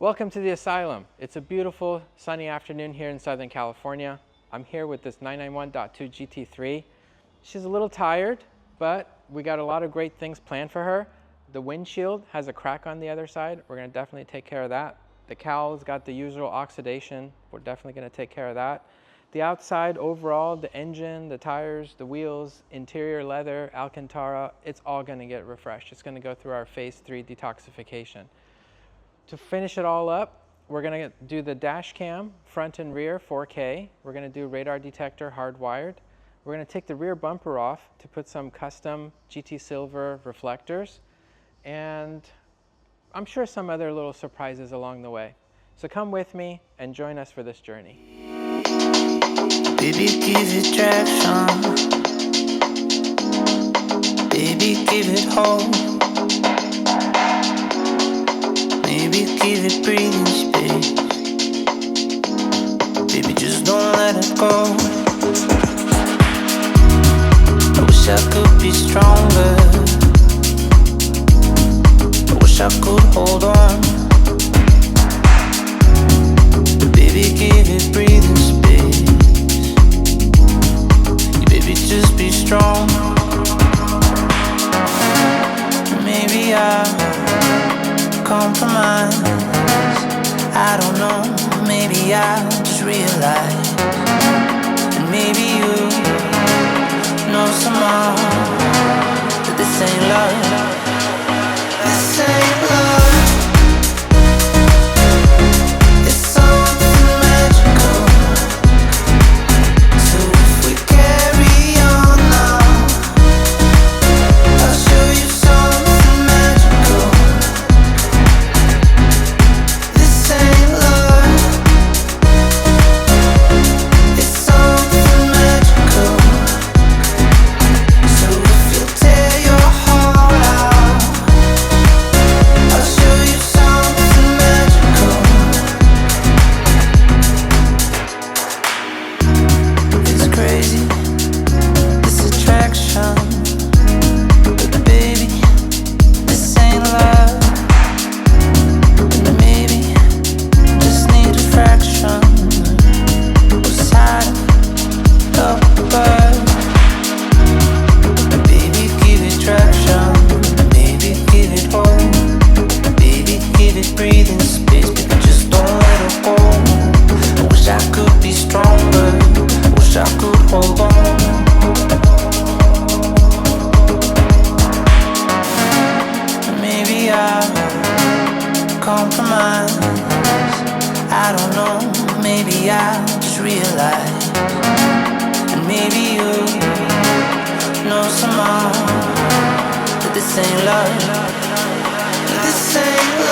Welcome to the asylum. It's a beautiful sunny afternoon here in Southern California. I'm here with this 991.2 GT3. She's a little tired, but we got a lot of great things planned for her. The windshield has a crack on the other side. We're going to definitely take care of that. The cowl's got the usual oxidation. We're definitely going to take care of that. The outside overall, the engine, the tires, the wheels, interior leather, Alcantara, it's all going to get refreshed. It's going to go through our phase 3 detoxification. To finish it all up, we're going to do the dash cam, front and rear, 4K. We're going to do radar detector hardwired. We're going to take the rear bumper off to put some custom GT Silver reflectors. And I'm sure some other little surprises along the way. So come with me and join us for this journey. Baby, give it traction. Baby, give it hope. Maybe give it breathing space. Baby, just don't let it go. I wish I could be stronger. I wish I could hold on. But baby, give it breathing space. Baby, just be strong. Maybe I'll compromise. I don't know. Maybe I'll just realize. And maybe you know some more. That this ain't love. This ain't love. I don't know, maybe I'll just realize. And maybe you know some more. That this ain't love. This ain't love.